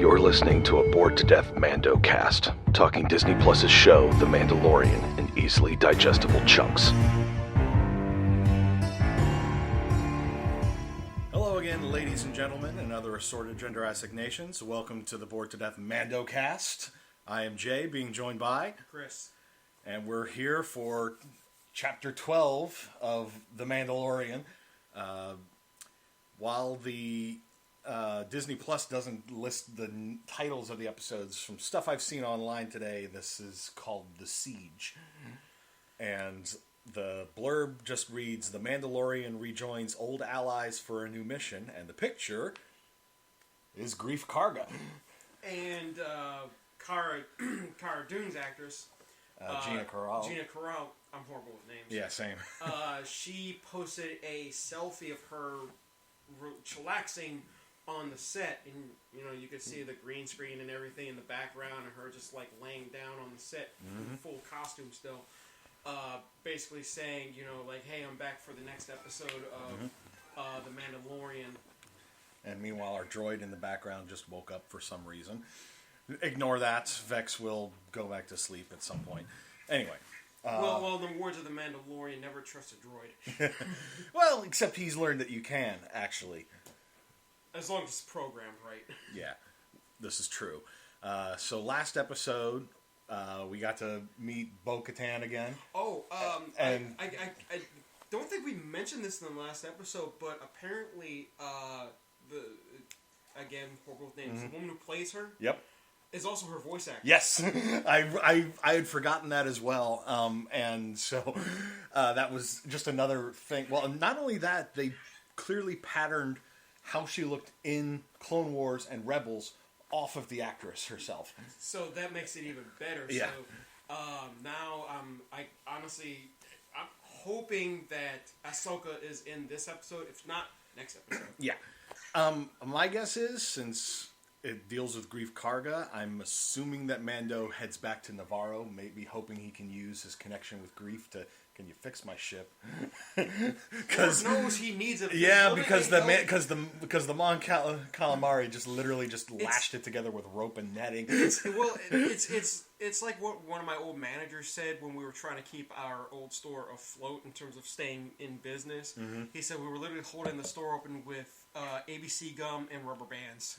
You're listening to a bored-to-death Mandocast, talking Disney Plus's show, The Mandalorian, in easily digestible chunks. Hello again, ladies and gentlemen, and other assorted gender assignations. Welcome to the bored-to-death Mandocast. I am Jay, being joined by Chris. And we're here for Chapter 12 of The Mandalorian. While the Disney Plus doesn't list the titles of the episodes, from stuff I've seen online today, this is called The Siege. And the blurb just reads, "The Mandalorian rejoins old allies for a new mission," and the picture is Greef Karga. And Cara Dune's actress, Gina Carano. Gina Carano. I'm horrible with names. Yeah, same. She posted a selfie of her chillaxing on the set, and you could see the green screen and everything in the background, and her just like laying down on the set, in full costume still, basically saying, like, hey, I'm back for the next episode of The Mandalorian. And meanwhile, our droid in the background just woke up for some reason. Ignore that. Vex will go back to sleep at some point. Anyway. Well, the words of the Mandalorian, never trust a droid. Well, except he's learned that you can, actually. As long as it's programmed right. Yeah, this is true. So last episode, we got to meet Bo-Katan again. Oh, and I don't think we mentioned this in the last episode, but apparently, again, horrible names, the woman who plays her, yep, is also her voice actor. Yes, I had forgotten that as well, and so that was just another thing. Well, not only that, they clearly patterned how she looked in Clone Wars and Rebels off of the actress herself. So that makes it even better. Yeah. So now I'm hoping that Ahsoka is in this episode, if not next episode. Yeah. My guess is, since it deals with Greef Karga, I'm assuming that Mando heads back to Nevarro, maybe hoping he can use his connection with Greef to, can you fix my ship? Because knows he needs it. Yeah, because the Mon Calamari just literally lashed it together with rope and netting. It's like what one of my old managers said when we were trying to keep our old store afloat in terms of staying in business. Mm-hmm. He said we were literally holding the store open with ABC gum and rubber bands.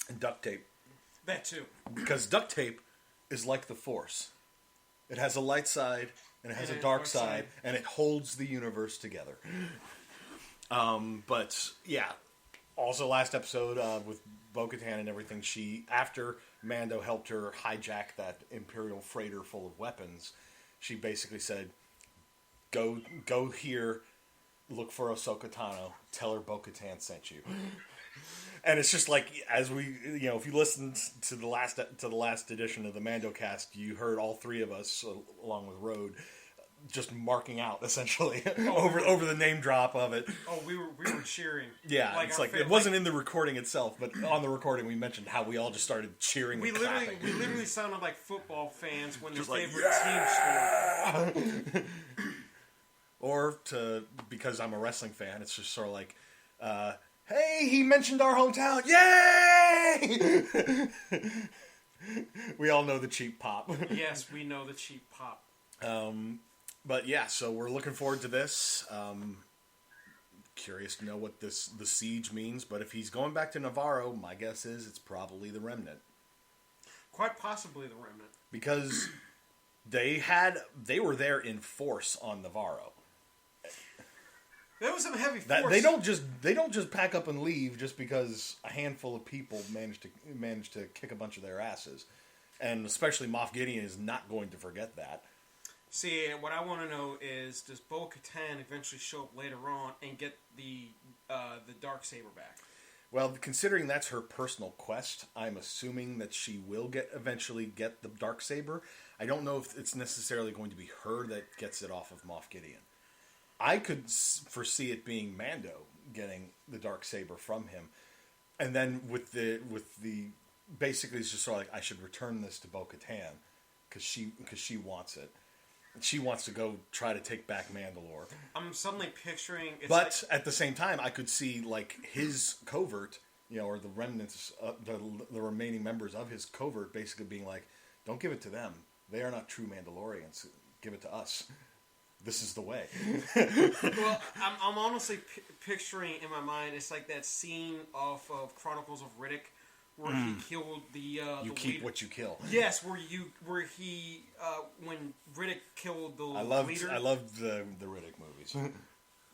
And duct tape. That too. Because duct tape is like the Force. It has a light side and it has a dark side, and it holds the universe together. But yeah, also last episode with Bo-Katan and everything, after Mando helped her hijack that Imperial freighter full of weapons, she basically said, "Go here, look for Ahsoka Tano, tell her Bo-Katan sent you." And it's just like, as we, if you listened to the last edition of the Mandocast, you heard all three of us, along with Rode, just marking out essentially over the name drop of it. Oh, we were cheering. Yeah, like, it's like it wasn't in the recording itself, but on the recording we mentioned how we all just started cheering. We literally sounded like football fans when their favorite team scored. Or because I'm a wrestling fan, it's just sort of like, hey, he mentioned our hometown! Yay! We all know the cheap pop. Yes, we know the cheap pop. But yeah, so we're looking forward to this. Curious to know what the siege means, but if he's going back to Nevarro, my guess is it's probably the Remnant. Quite possibly the Remnant. Because they were there in force on Nevarro. There was some heavy force. They don't just pack up and leave just because a handful of people managed to kick a bunch of their asses, and especially Moff Gideon is not going to forget that. See, what I want to know is, does Bo-Katan eventually show up later on and get the Darksaber back? Well, considering that's her personal quest, I'm assuming that she will eventually get the Darksaber. I don't know if it's necessarily going to be her that gets it off of Moff Gideon. I could foresee it being Mando getting the Darksaber from him, and then with the basically it's just sort of like, I should return this to Bo-Katan because she wants it. She wants to go try to take back Mandalore. I'm suddenly picturing... But at the same time, I could see like his covert or the remnants, the remaining members of his covert, basically being like, "Don't give it to them. They are not true Mandalorians. Give it to us. This is the way." Well, I'm honestly picturing in my mind, it's like that scene off of Chronicles of Riddick, where he killed the You the keep leader. what you kill. Yes, when Riddick killed the leader. I loved the Riddick movies.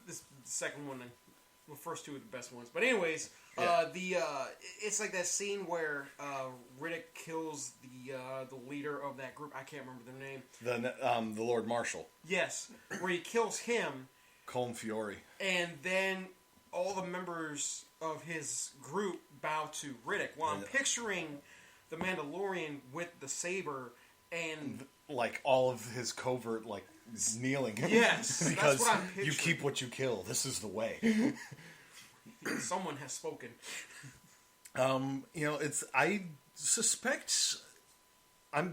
This second one, the first two are the best ones. But anyways, it's like that scene where Riddick kills the leader of that group. I can't remember their name. The Lord Marshal, Yes, where he kills him, Colm Fiore. and then all the members of his group bow to Riddick. Well, I'm picturing the Mandalorian with the saber and Like all of his covert, like kneeling. Yes, because that's what I'm picturing. you keep what you kill. This is the way. someone has spoken. I suspect.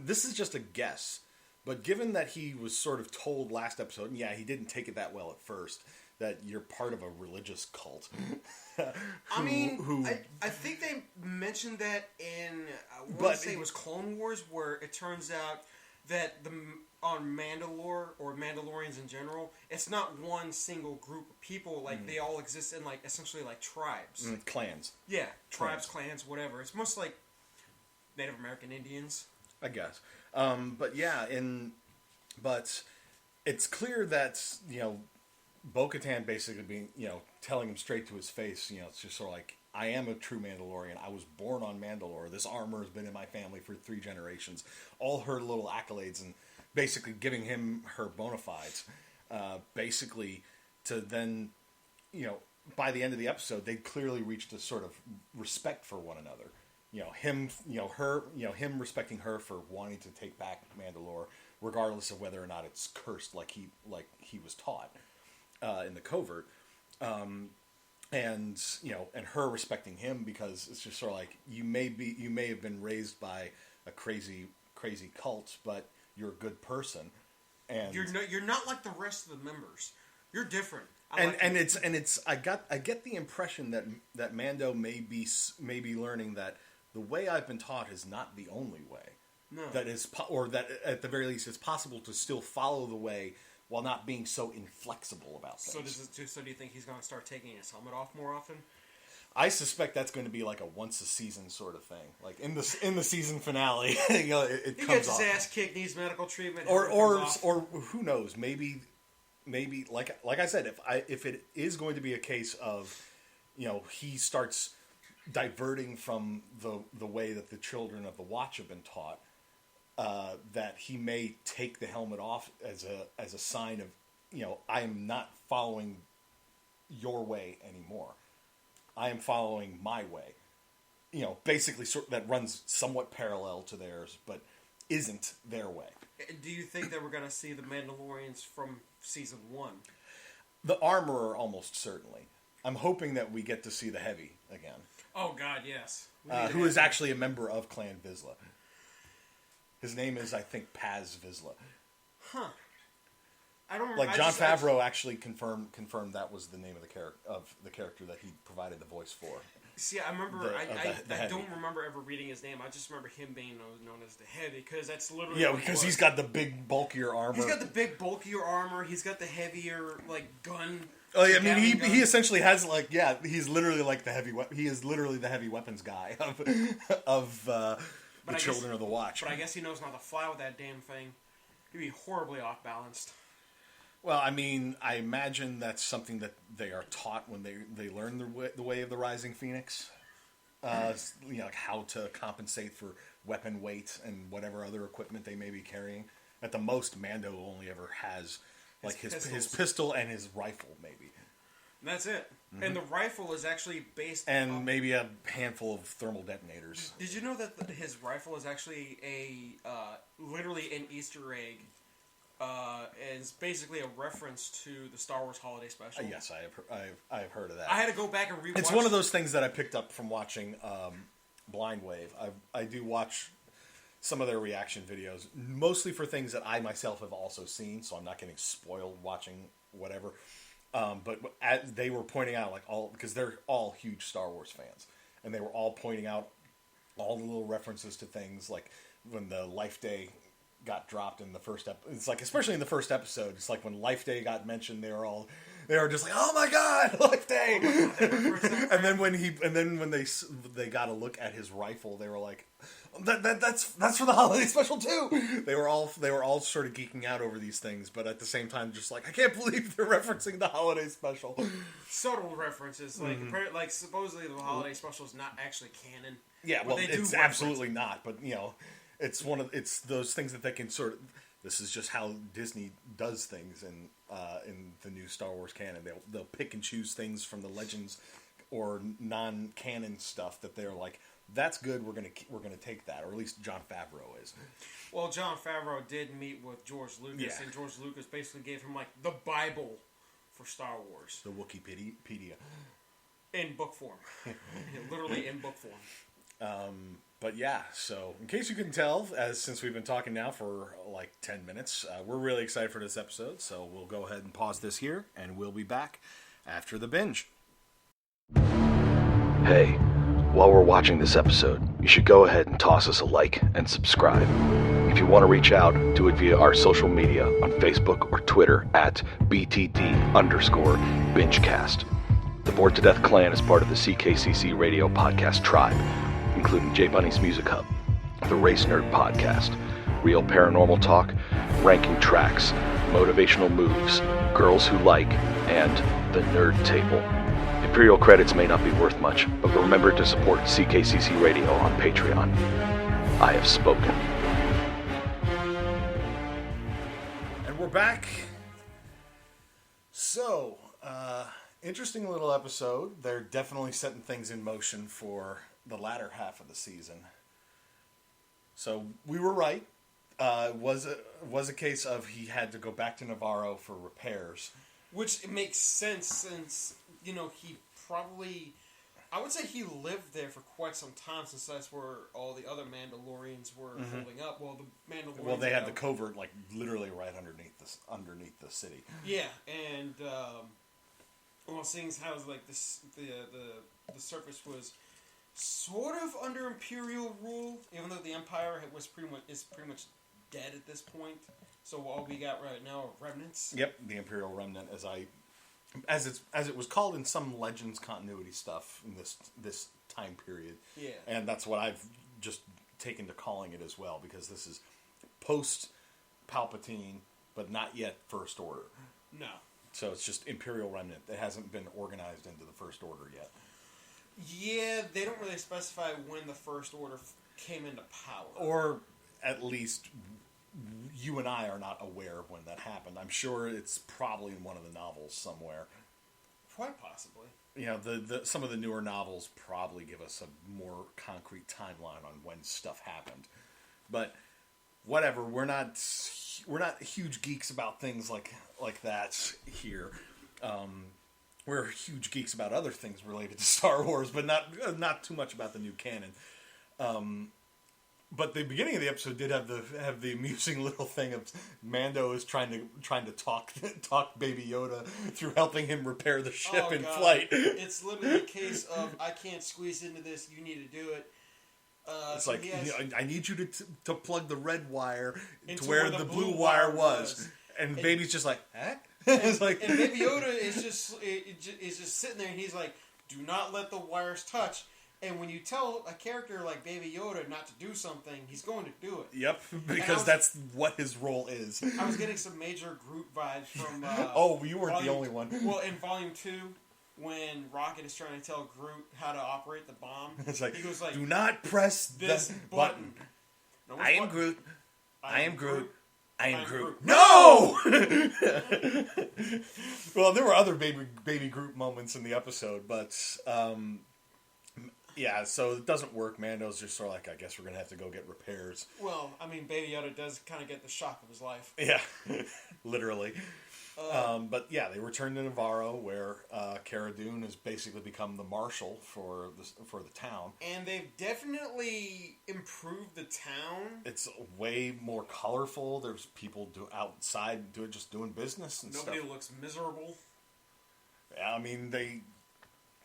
This is just a guess, but given that he was sort of told last episode, and he didn't take it that well at first, that you're part of a religious cult. I think they mentioned that in, I want to say it was Clone Wars, where it turns out that on Mandalore, or Mandalorians in general, it's not one single group of people. Like, they all exist in, like, essentially, like, tribes. Clans. Yeah, tribes, clans, whatever. It's most like Native American Indians. I guess. But it's clear that, Bo-Katan basically being, telling him straight to his face, it's just sort of like, I am a true Mandalorian. I was born on Mandalore. This armor has been in my family for 3 generations. All her little accolades and basically giving him her bona fides. Basically to then, by the end of the episode, they'd clearly reached a sort of respect for one another. Him respecting her for wanting to take back Mandalore, regardless of whether or not it's cursed like he was taught in the covert, and her respecting him because it's just sort of like you may have been raised by a crazy cult, but you're a good person, and you're not like the rest of the members. You're different. I get the impression that Mando may be learning that the way I've been taught is not the only way. No. That is, or that at the very least, it's possible to still follow the way while not being so inflexible about things. So do you think he's going to start taking his helmet off more often? I suspect that's going to be like a once a season sort of thing. Like in the season finale, it comes off. He gets his ass kicked, needs medical treatment, or who knows? Maybe like I said, if it is going to be a case of, he starts diverting from the way that the children of the Watch have been taught, that he may take the helmet off as a sign of, I am not following your way anymore. I am following my way. Basically that runs somewhat parallel to theirs, but isn't their way. Do you think that we're going to see the Mandalorians from season 1? The Armorer, almost certainly. I'm hoping that we get to see the Heavy again. Oh, God, yes. Who is actually a member of Clan Vizsla. His name is, I think, Paz Vizsla. Huh. I don't remember. Like, Jon Favreau actually confirmed that was the name of the character that he provided the voice for. See, I remember. I don't Heavy. remember ever reading his name. I just remember him being known as the Heavy, because that's literally. Yeah, because he's got the big, bulkier armor. He's got the big, bulkier armor. He's got the heavier, gun. Oh yeah, I mean, he essentially has he's literally like the heavy. He is literally the heavy weapons guy of the Children of the Watch. But I guess he knows not to fly with that damn thing. He'd be horribly off balanced. Well, I mean, I imagine that's something that they are taught when they learn the way of the Rising Phoenix. Like how to compensate for weapon weight and whatever other equipment they may be carrying. At the most, Mando only ever has like his pistol and his rifle, maybe. And that's it. Mm-hmm. And the rifle is actually based and maybe a handful of thermal detonators. Did you know that his rifle is actually literally an Easter egg? Is basically a reference to the Star Wars Holiday Special. Yes, I have heard of that. I had to go back and rewatch. It's one of those things that I picked up from watching Blind Wave. I do watch some of their reaction videos, mostly for things that I myself have also seen, so I'm not getting spoiled watching whatever. But they were pointing out because they're all huge Star Wars fans, and they were all pointing out all the little references to things, like when the Life Day got dropped in the first episode. It's like, especially in the first episode, it's like when Life Day got mentioned, they were just like, "Oh my God, Life Day!" and then when they got a look at his rifle, they were like, "That's for the holiday special too." They were all sort of geeking out over these things, but at the same time, just like, I can't believe they're referencing the holiday special. Subtle references, like supposedly the holiday special is not actually canon. Yeah, well, it's absolutely not. But it's those things that they can sort of. This is just how Disney does things in the new Star Wars canon. They'll pick and choose things from the Legends or non-canon stuff that they're like, that's good. We're gonna take that, or at least Jon Favreau is. Well, Jon Favreau did meet with George Lucas, and George Lucas basically gave him like the Bible for Star Wars, the Wikipedia, in book form, literally in book form. But yeah, so in case you couldn't tell, since we've been talking now for like 10 minutes, we're really excited for this episode, so we'll go ahead and pause this here, and we'll be back after the binge. Hey, while we're watching this episode, you should go ahead and toss us a like and subscribe. If you want to reach out, do it via our social media on Facebook or Twitter at BTD_Bingecast. The Bored to Death Clan is part of the CKCC Radio podcast tribe, including J Bunny's Music Hub, the Race Nerd Podcast, Real Paranormal Talk, Ranking Tracks, Motivational Moves, Girls Who Like, and The Nerd Table. Imperial credits may not be worth much, but remember to support CKCC Radio on Patreon. I have spoken. And we're back. So, interesting little episode. They're definitely setting things in motion for the latter half of the season. So we were right. Was a case of he had to go back to Nevarro for repairs, which it makes sense since he probably, I would say he lived there for quite some time, since that's where all the other Mandalorians were holding up. Well, the Mandalorians. Well, they had the covert like literally right underneath the city. Yeah, and seeing how like this the surface was sort of under Imperial rule, even though the Empire is pretty much dead at this point. So all we got right now are remnants. Yep, the Imperial Remnant, as it was called in some Legends continuity stuff in this time period. Yeah, and that's what I've just taken to calling it as well, because this is post Palpatine, but not yet First Order. No. So it's just Imperial Remnant. It hasn't been organized into the First Order yet. Yeah, they don't really specify when the First Order came into power. Or at least you and I are not aware of when that happened. I'm sure it's probably in one of the novels somewhere. Quite possibly. Some of the newer novels probably give us a more concrete timeline on when stuff happened. But whatever, we're not huge geeks about things like that here. We're huge geeks about other things related to Star Wars, but not too much about the new canon. But the beginning of the episode did have the amusing little thing of Mando is trying to talk Baby Yoda through helping him repair the ship in flight. It's literally a case of, I can't squeeze into this, you need to do it. It's like, I need you to plug the red wire to where the blue wire was. And Baby's just like, huh? And Baby Yoda is just sitting there, and he's like, do not let the wires touch. And when you tell a character like Baby Yoda not to do something, he's going to do it. Yep, because that's what his role is. I was getting some major Groot vibes from... you weren't the only one. Well, in Volume 2, when Rocket is trying to tell Groot how to operate the bomb, it's like, he goes like, do not press this button. No, I am Groot. I am Groot. I am Groot. Groot. No! Well, there were other baby Groot moments in the episode, but... yeah, so it doesn't work. Mando's just sort of like, I guess we're going to have to go get repairs. Well, I mean, Baby Yoda does kind of get the shock of his life. Yeah, literally. But yeah, they return to Nevarro, where Cara Dune has basically become the marshal for the town. And they've definitely improved the town. It's way more colorful. There's people outside just doing business and Nobody stuff. looks miserable. Yeah, I mean,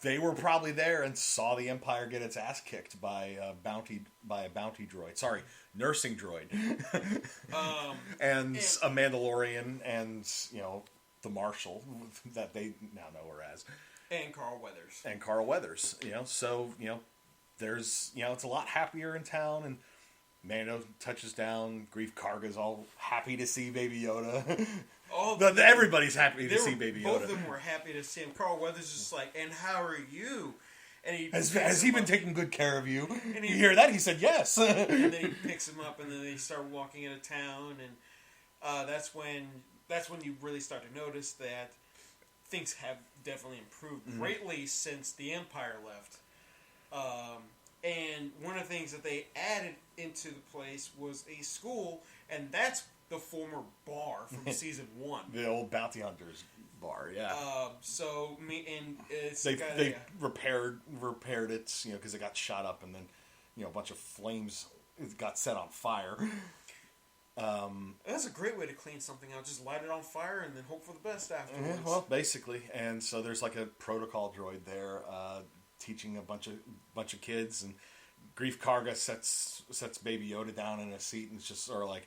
they were probably there and saw the Empire get its ass kicked by a bounty droid. Sorry, nursing droid. And a Mandalorian, and the Marshal that they now know her as, and Carl Weathers. So there's it's a lot happier in town, and Mando touches down. Grief Karga's all happy to see Baby Yoda. Everybody's happy to see Baby Yoda. Both of them were happy to see him. Carl Weathers is just like, and how are you? And has he been taking good care of you? And you hear that? He said yes. And then he picks him up, and then they start walking into town, and that's when you really start to notice that things have definitely improved greatly since the Empire left. And one of the things that they added into the place was a school, and that's the former bar from season 1. The old bounty hunters bar, yeah. They repaired it, because it got shot up, and then a bunch of flames got set on fire. That's a great way to clean something out. Just light it on fire and then hope for the best afterwards. Yeah, well, basically, and so there's like a protocol droid there, teaching a bunch of kids, and Grief Karga sets Baby Yoda down in a seat, and it's just sort of like,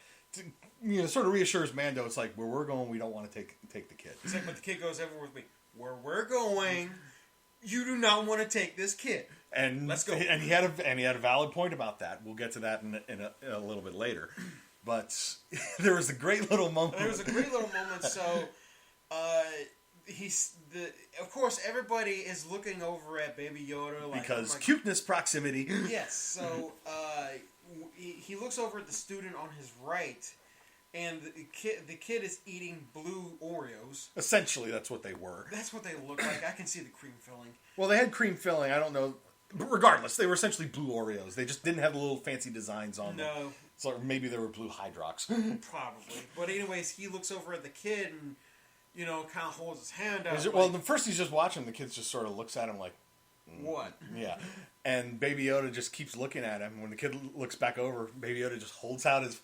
sort of reassures Mando. It's like, where we're going, we don't want to take the kid. It's like, but the kid goes everywhere with me. Where we're going, you do not want to take this kid. And let's go. And he had a valid point about that. We'll get to that in a little bit later. But there was a great little moment. So, of course, everybody is looking over at Baby Yoda because cuteness proximity. Yes. So he looks over at the student on his right, and the kid is eating blue Oreos. Essentially, that's what they were. That's what they look like. I can see the cream filling. Well, they had cream filling. I don't know. But regardless, they were essentially blue Oreos. They just didn't have the little fancy designs on them. No. So maybe they were blue Hydrox. Probably. But anyways, he looks over at the kid and, kind of holds his hand out. First he's just watching. The kid just sort of looks at him like, what? Yeah. And Baby Yoda just keeps looking at him. When the kid looks back over, Baby Yoda just holds out his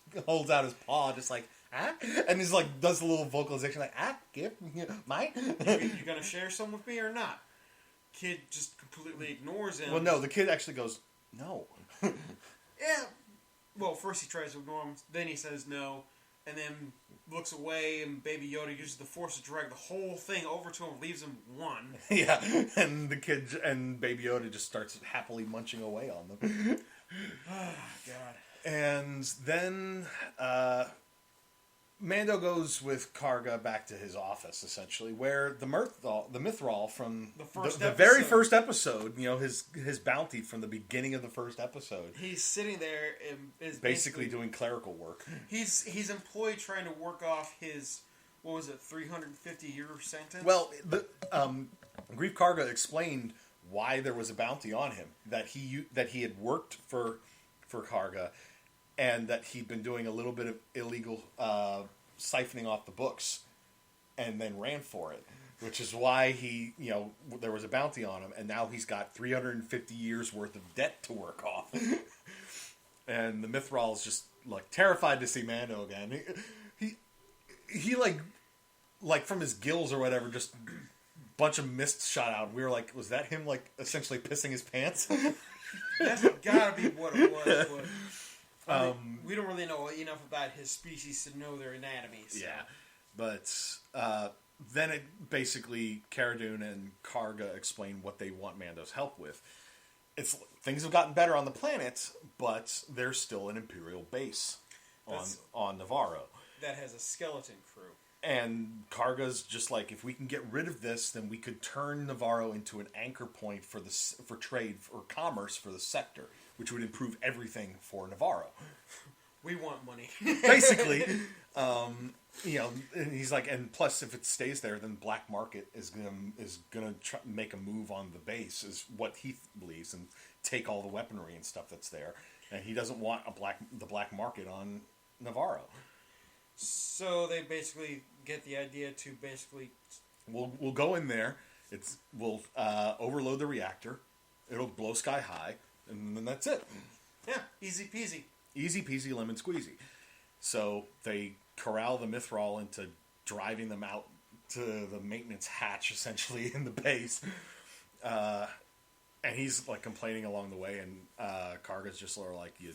paw, just like, ah? And he's like, does the little vocalization like, give mine? You gonna share some with me or not? Kid just completely ignores him. Well, no, the kid actually goes, no. Yeah. Well, first he tries to ignore him, then he says no, and then looks away, and Baby Yoda uses the Force to drag the whole thing over to him, leaves him one. Yeah, and the kid and Baby Yoda just starts happily munching away on them. Oh, God. And then Mando goes with Karga back to his office, essentially, where the Mythrol from the very first episode, his bounty from the beginning of the first episode. He's sitting there and is basically doing clerical work. He's employed trying to work off his, 350-year sentence? Well, Grief Karga explained why there was a bounty on him, that he had worked for Karga, and that he'd been doing a little bit of illegal siphoning off the books, and then ran for it, which is why there was a bounty on him, and now he's got 350 years worth of debt to work off. And the Mythrol is just like terrified to see Mando again. He like from his gills or whatever, just a bunch of mist shot out. We were like, was that him like essentially pissing his pants? That's gotta be what it was. We don't really know enough about his species to know their anatomy. So. Yeah, but then it basically, Cara Dune and Karga explain what they want Mando's help with. Things have gotten better on the planet, but there's still an Imperial base on Nevarro. That has a skeleton crew. And Karga's just like, if we can get rid of this, then we could turn Nevarro into an anchor point for trade or commerce for the sector, which would improve everything for Nevarro. We want money. Basically, and he's like, and plus, if it stays there, then black market is gonna make a move on the base, is what he believes, and take all the weaponry and stuff that's there, and he doesn't want the black market on Nevarro. So they basically get the idea to we'll go in there. We'll overload the reactor. It'll blow sky high, and then that's it. Yeah, easy peasy. Easy peasy lemon squeezy. So they corral the Mythrol into driving them out to the maintenance hatch, essentially, in the base. And he's like complaining along the way, and Karga's just sort of like, you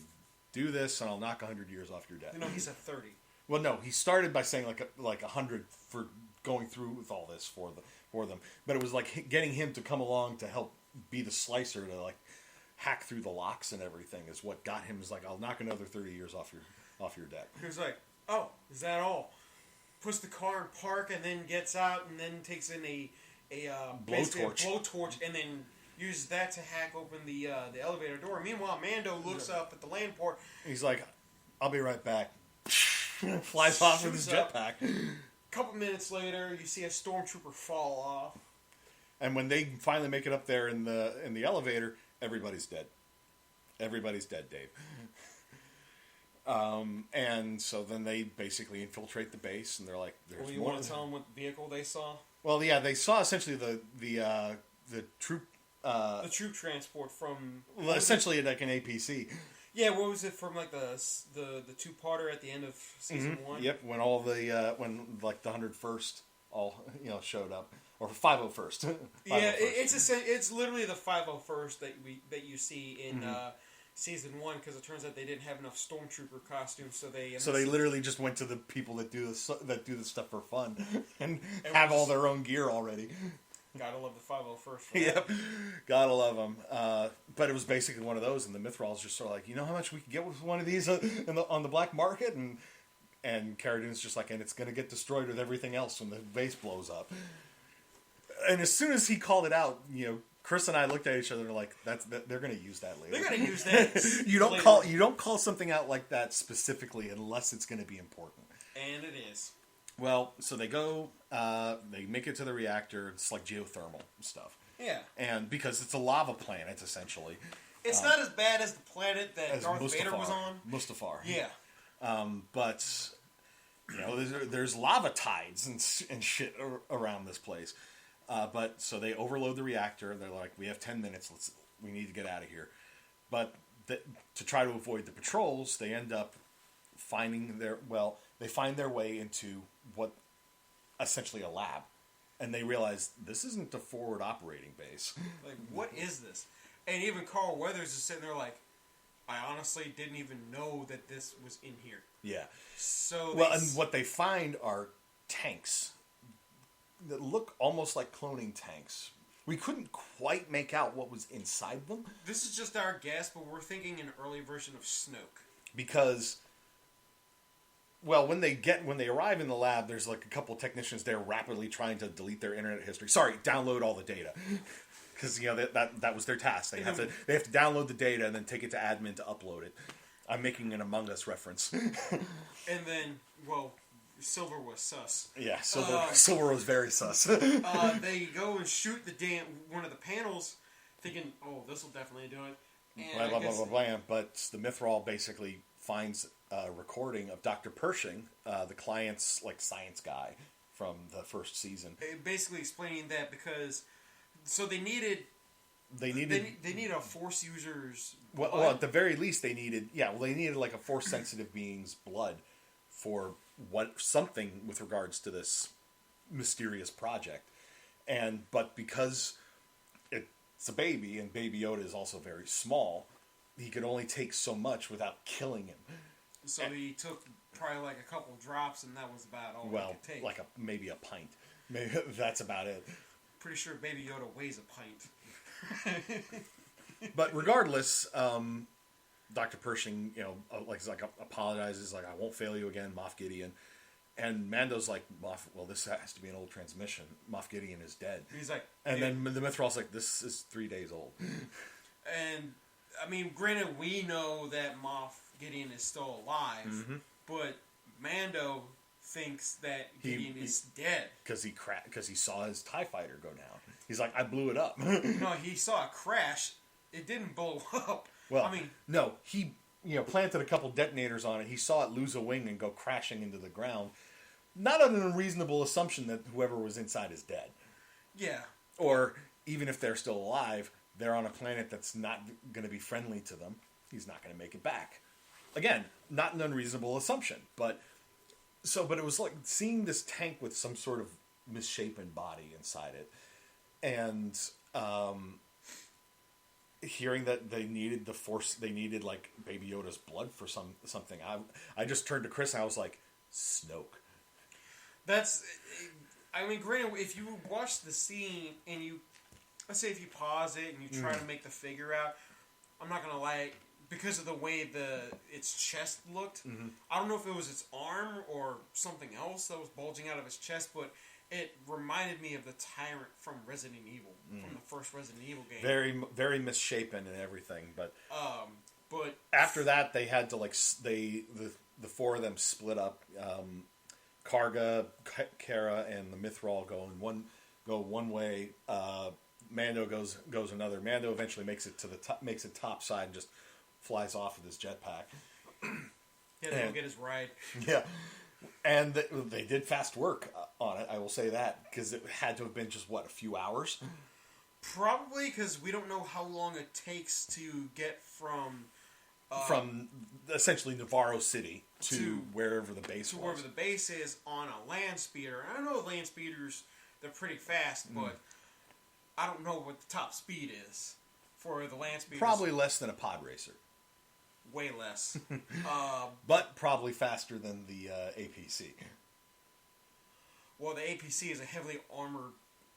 do this and I'll knock 100 years off your debt. You know, he's at 30. Well, no, he started by saying like 100 for going through with all this for them, but it was like getting him to come along to help be the slicer to like hack through the locks and everything is what got him. Is like, I'll knock another 30 years off your debt. He was like, oh, is that all? Puts the car in park and then gets out and then takes in a blowtorch and then uses that to hack open the elevator door. Meanwhile, Mando looks up at the land port. He's like, I'll be right back. Flies off with his jetpack. A couple minutes later, you see a stormtrooper fall off. And when they finally make it up there in the elevator, everybody's dead. Everybody's dead, Dave. And so then they basically infiltrate the base, and they're like, "There's you more." Want to tell them what vehicle they saw? Well, yeah, they saw essentially the troop. The troop transport from... essentially like an APC. Yeah, what was it from like the two-parter at the end of season 1? Yep, when all the when like the 101st all showed up, or 501st. Yeah, it's literally the 501st that you see in season 1, because it turns out they didn't have enough stormtrooper costumes, so they literally just went to the people that do this stuff for fun and have all their own gear already. Gotta love the 501st. Yep, gotta love them. But it was basically one of those, and the Mythrol's just sort of like, you know how much we could get with one of these on the black market, and Cara Dune's just like, and it's gonna get destroyed with everything else when the base blows up. And as soon as he called it out, Chris and I looked at each other and were like, they're gonna use that later. They're gonna use that. You don't call something out like that specifically unless it's gonna be important. And it is. Well, so they go, they make it to the reactor. It's like geothermal stuff. Yeah. And because it's a lava planet, essentially. It's not as bad as the planet that Darth Mustafar, Vader was on. Mustafar. Yeah. But, there's lava tides and shit around this place. But, so they overload the reactor. They're like, we have 10 minutes. We need to get out of here. But to try to avoid the patrols, they end up finding they find their way into what essentially a lab, and they realize this isn't a forward operating base. Like, what is this? And even Carl Weathers is sitting there like, I honestly didn't even know that this was in here. Yeah. So and what they find are tanks that look almost like cloning tanks. We couldn't quite make out what was inside them. This is just our guess, but we're thinking an early version of Snoke. Because, well, when they arrive in the lab, there's like a couple technicians there rapidly trying to delete their internet history. Sorry, download all the data, because that was their task. They have to download the data and then take it to admin to upload it. I'm making an Among Us reference. And then, Silver was sus. Yeah, Silver was very sus. They go and shoot one of the panels, thinking, "Oh, this will definitely do it." And blah, blah, blah, blah. But the Mythrol basically finds a recording of Dr. Pershing, the client's science guy from the first season. Basically explaining that because they needed a Force user's blood. Well, at the very least they needed like a Force sensitive being's blood for something with regards to this mysterious project. But because it's a baby, and Baby Yoda is also very small, he could only take so much without killing him. So he took probably like a couple drops, and that was about all he could take. Like maybe a pint. Maybe that's about it. Pretty sure Baby Yoda weighs a pint. But regardless, Dr. Pershing, apologizes, like, I won't fail you again, Moff Gideon. And Mando's like, this has to be an old transmission. Moff Gideon is dead. He's like... And then the Mythrol's like, this is 3 days old. And, I mean, granted, we know that Moff Gideon is still alive, but Mando thinks that Gideon is dead. Because he saw his TIE fighter go down. He's like, I blew it up. No, he saw a crash. It didn't blow up. Well, no, he planted a couple detonators on it. He saw it lose a wing and go crashing into the ground. Not an unreasonable assumption that whoever was inside is dead. Yeah. Or even if they're still alive, they're on a planet that's not going to be friendly to them. He's not going to make it back. Again, not an unreasonable assumption. But it was like seeing this tank with some sort of misshapen body inside it. And hearing that they needed the Force, they needed like Baby Yoda's blood for something. I just turned to Chris and I was like, Snoke. That's, I mean, granted, if you watch the scene and you, let's say if you pause it and you try to make the figure out, I'm not gonna lie, because of the way its chest looked, I don't know if it was its arm or something else that was bulging out of its chest, but it reminded me of the Tyrant from Resident Evil, from the first Resident Evil game. Very, very misshapen and everything, but after that they had to the four of them split up. Karga, Kara, and the Mythrol go one way. Mando goes another. Mando eventually makes it to the top, makes it top side, and just flies off with his jetpack. Yeah, to go get his ride. Yeah, and they did fast work on it. I will say that, because it had to have been just a few hours. Probably because we don't know how long it takes to get from essentially Nevarro City to wherever the base was. Wherever the base is on a land speeder. I know land speeders, they're pretty fast, but I don't know what the top speed is for the land speeders. Probably less than a pod racer. Way less. But probably faster than the APC. Well, the APC is a heavily armored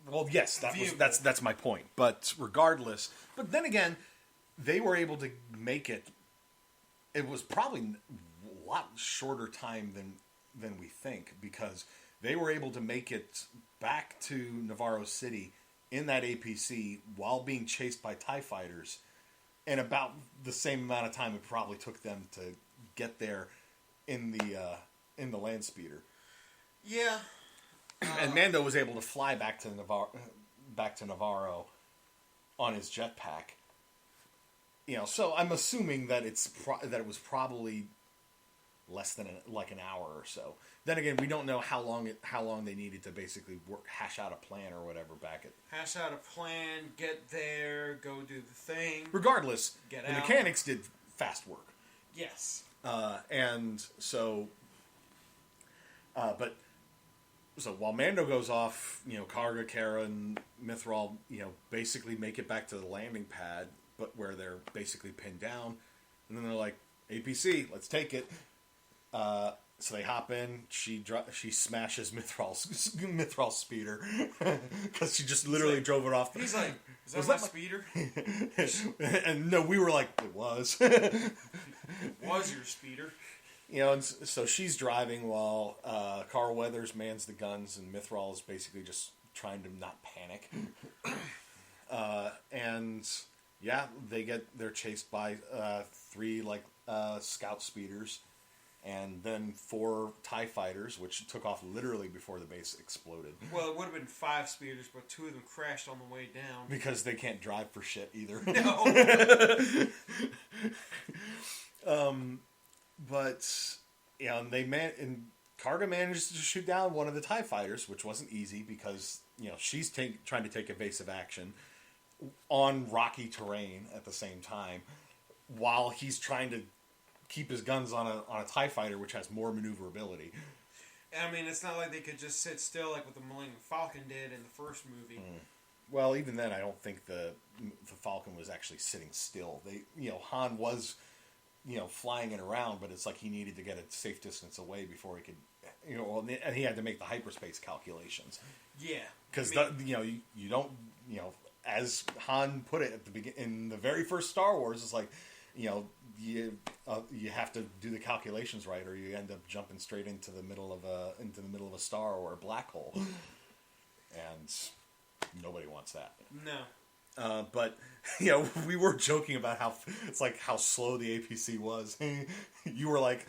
Well, yes, that's my point. But regardless, but then again, they were able to make it. It was probably a lot shorter time than we think, because they were able to make it back to Nevarro City in that APC while being chased by TIE fighters in about the same amount of time it probably took them to get there in the land speeder. Yeah. And Mando was able to fly back to Nevarro on his jetpack. So I'm assuming that that it was probably less than an hour or so. Then again, we don't know how long they needed to basically hash out a plan or whatever back at. Hash out a plan, get there, go do the thing. Regardless, the mechanics did fast work. Yes. And so, So while Mando goes off, Karga, Kara, and Mythrol, basically make it back to the landing pad, but where they're basically pinned down. And then they're like, APC, let's take it. So they hop in. She smashes Mythrol's speeder because she just literally drove it off. He's like, "Is that my speeder?" And no, we were like, "It was." It was your speeder. And so she's driving while Carl Weathers mans the guns, and Mythrol is basically just trying to not panic. And yeah, they're chased by 3 scout speeders, and then 4 TIE fighters, which took off literally before the base exploded. Well, it would have been 5 speeders, but 2 of them crashed on the way down. Because they can't drive for shit either. No. But and Karga manages to shoot down one of the TIE fighters, which wasn't easy because she's trying to take evasive action on rocky terrain at the same time, while he's trying to keep his guns on a TIE fighter, which has more maneuverability. I mean, it's not like they could just sit still like what the Millennium Falcon did in the first movie. Well, even then, I don't think the Falcon was actually sitting still. Han was flying it around, but it's like he needed to get a safe distance away before he could, and he had to make the hyperspace calculations. Yeah, because you don't, as Han put it in the very first Star Wars, it's like, you have to do the calculations right, or you end up jumping straight into the middle of a star or a black hole, and nobody wants that. No. But we were joking about how slow the APC was. You were like,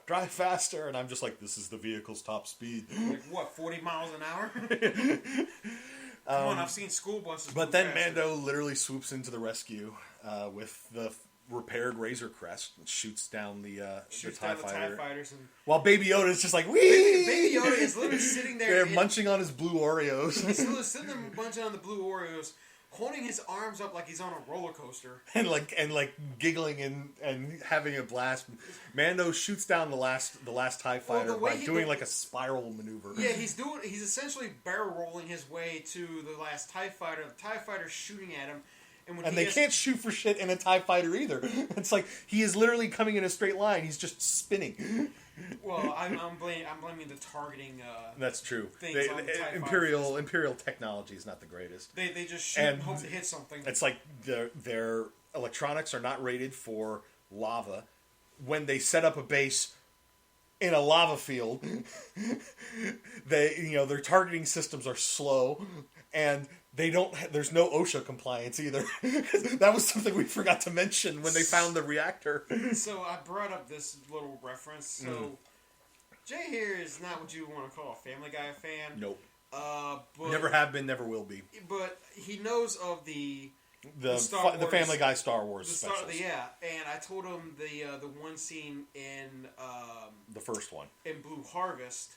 drive faster, and I'm just like, this is the vehicle's top speed. Like what, 40 miles an hour? Come on, I've seen school buses. But then faster. Mando literally swoops into the rescue with the repaired Razor Crest and shoots down the TIE fighters. And while Baby Yoda is just like, wee! Baby Yoda is literally sitting there. They're munching on his blue Oreos. He's literally sitting there munching on the blue Oreos, holding his arms up like he's on a roller coaster. And giggling and having a blast. Mando shoots down the last TIE fighter by doing like a spiral maneuver. Yeah, he's essentially barrel rolling his way to the last TIE fighter. The TIE fighter's shooting at him. And they can't shoot for shit in a TIE fighter either. It's like he is literally coming in a straight line. He's just spinning. Well, I'm blaming the targeting. That's true. Imperial technology is not the greatest. They just shoot and hope to hit something. It's like their electronics are not rated for lava. When they set up a base in a lava field, their targeting systems are slow, and there's no OSHA compliance either. That was something we forgot to mention when they found the reactor. So I brought up this little reference. So Jay here is not what you want to call a Family Guy fan. Nope. But never have been, never will be. But he knows of the Family Guy Star Wars specials. And I told him the one scene in the first one in Blue Harvest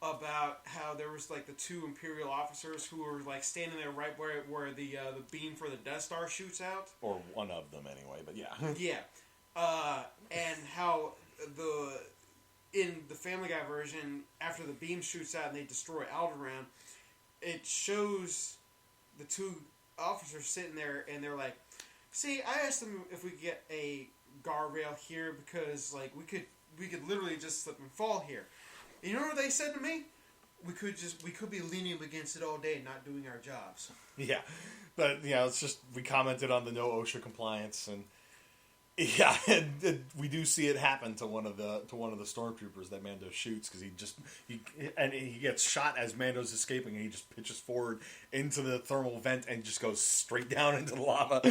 about how there was like the two Imperial officers who were like standing there right where the beam for the Death Star shoots out, or one of them anyway. But yeah, yeah, and how in the Family Guy version, after the beam shoots out and they destroy Alderaan, it shows the two officers sitting there and they're like, "See, I asked them if we could get a guardrail here because like we could literally just slip and fall here." And you know what they said to me? We could be leaning against it all day and not doing our jobs. Yeah, but it's just we commented on the no OSHA compliance, and yeah, and we do see it happen to one of the stormtroopers that Mando shoots because he gets shot as Mando's escaping, and he just pitches forward into the thermal vent and just goes straight down into the lava.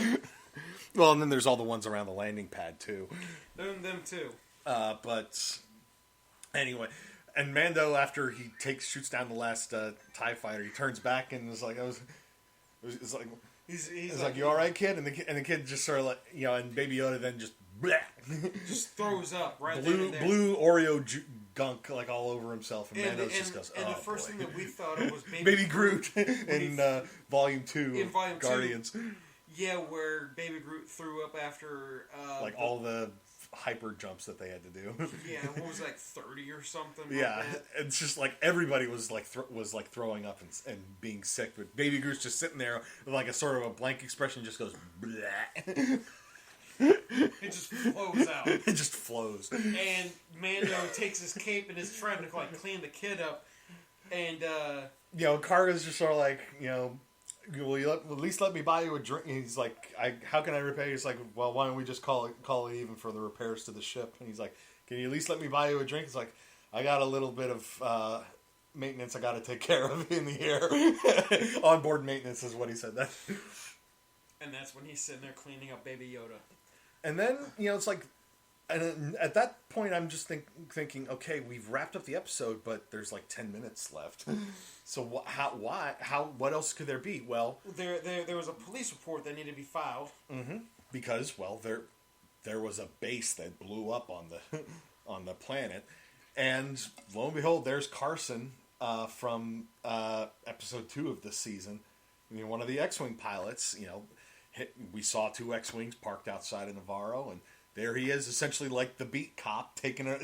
Well, and then there's all the ones around the landing pad too. Them too. But anyway. And Mando, after he shoots down the last TIE fighter, he turns back and is like, he's like, "You all right, kid?" And the kid just sort of like, and Baby Yoda then just just throws up right blue Oreo gunk like all over himself, and Mando just goes, and the first thing that we thought of was Baby Groot in Volume 2 in Volume Guardians. 2, yeah, where Baby Groot threw up after all the hyper jumps that they had to do. Yeah, what was it, like 30 or something? Yeah, like that? It's just like everybody was like throwing up and being sick, but Baby Groot's just sitting there with like a sort of a blank expression, just goes bleh. It just flows out. It just flows. And Mando takes his cape and is trying to like clean the kid up, and Karga's just sort of like, will you at least let me buy you a drink? And he's like, how can I repay you? He's like, well, why don't we just call it even for the repairs to the ship? And he's like, can you at least let me buy you a drink? He's like, I got a little bit of maintenance I got to take care of in the air. Onboard maintenance is what he said. And that's when he's sitting there cleaning up Baby Yoda. And then, it's like, and at that point, I'm just thinking, okay, we've wrapped up the episode, but there's like 10 minutes left. So what else could there be? Well, there was a police report that needed to be filed. Mm-hmm. Because, well, there was a base that blew up on the planet, and lo and behold, there's Carson from episode 2 of this season. One of the X-wing pilots. We saw 2 X-wings parked outside of Nevarro, and there he is, essentially like the beat cop taking a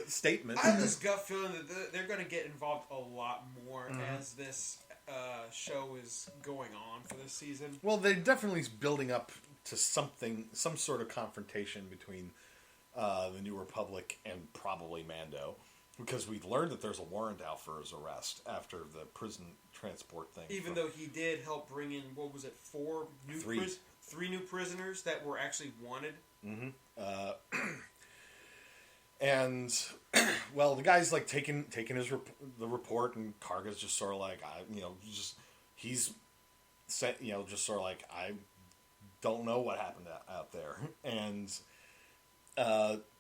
statement. I have this gut feeling that they're going to get involved a lot more as this show is going on for this season. Well, they're definitely building up to some sort of confrontation between the New Republic and probably Mando, because we've learned that there's a warrant out for his arrest after the prison transport thing. Even though he did help bring in, what was it, 3 new prisoners that were actually wanted. Mm-hmm. And well, the guy's like taking the report, and Karga's just sort of like, he's just sort of like, I don't know what happened out there, and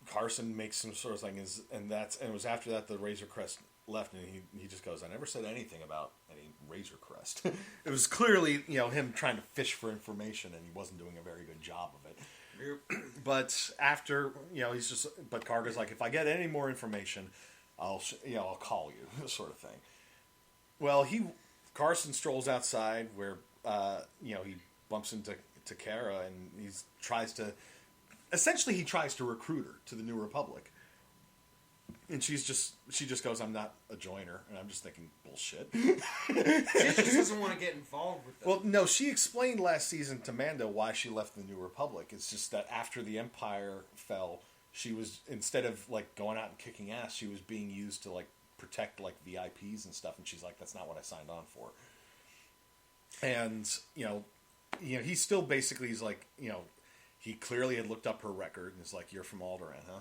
Carson makes some sort of thing, and it was after that the Razor Crest left, and he just goes, I never said anything about any Razor Crest. It was clearly him trying to fish for information, and he wasn't doing a very good job of it. But after but Karga's like, if I get any more information, I'll call you, sort of thing. Well, Carson strolls outside where he bumps into Kara, and he tries to recruit her to the New Republic. And she just goes, "I'm not a joiner," and I'm just thinking, bullshit. She just doesn't want to get involved with them. Well, no, she explained last season to Mando why she left the New Republic. It's just that after the Empire fell, she was, instead of like going out and kicking ass, she was being used to like protect like VIPs and stuff. And she's like, "That's not what I signed on for." And he still basically is like, he clearly had looked up her record and is like, "You're from Alderaan, huh?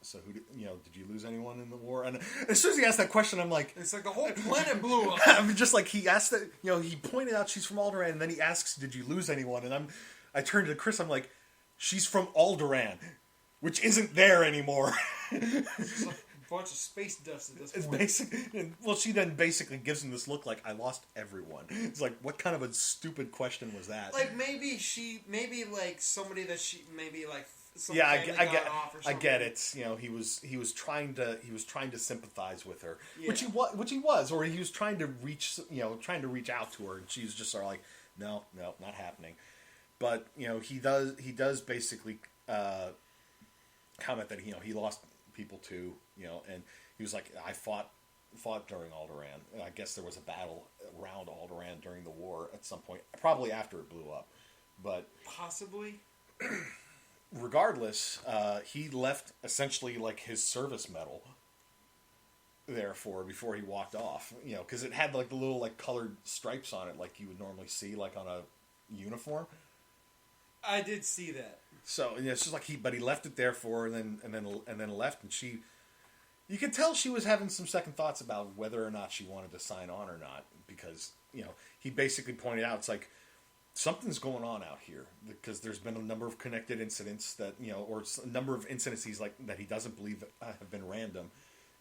So who did you lose anyone in the war?" And as soon as he asked that question, I'm like, it's like the whole planet blew up. I'm just like, he asked that, he pointed out she's from Alderaan, and then he asks, "Did you lose anyone?" And I turned to Chris, I'm like, she's from Alderaan, which isn't there anymore. It's just like a bunch of space dust at this point. Well, she then basically gives him this look like, "I lost everyone." It's like, what kind of a stupid question was that? Like maybe like somebody that she maybe like. Yeah, I get it. He was trying to sympathize with her, yeah. which he was, or he was trying to reach out to her, and she was just sort of like, no, not happening. But he does basically comment that he lost people too, and he was like, "I fought during Alderaan, and I guess there was a battle around Alderaan during the war at some point, probably after it blew up, but possibly." Regardless, he left essentially like his service medal before he walked off. Because it had like the little like colored stripes on it, like you would normally see like on a uniform. I did see that. So it's just like he left it there for her, and then left, and you could tell she was having some second thoughts about whether or not she wanted to sign on or not, because he basically pointed out, it's like, something's going on out here, because there's been a number of connected incidents that, or a number of incidents that he doesn't believe have been random,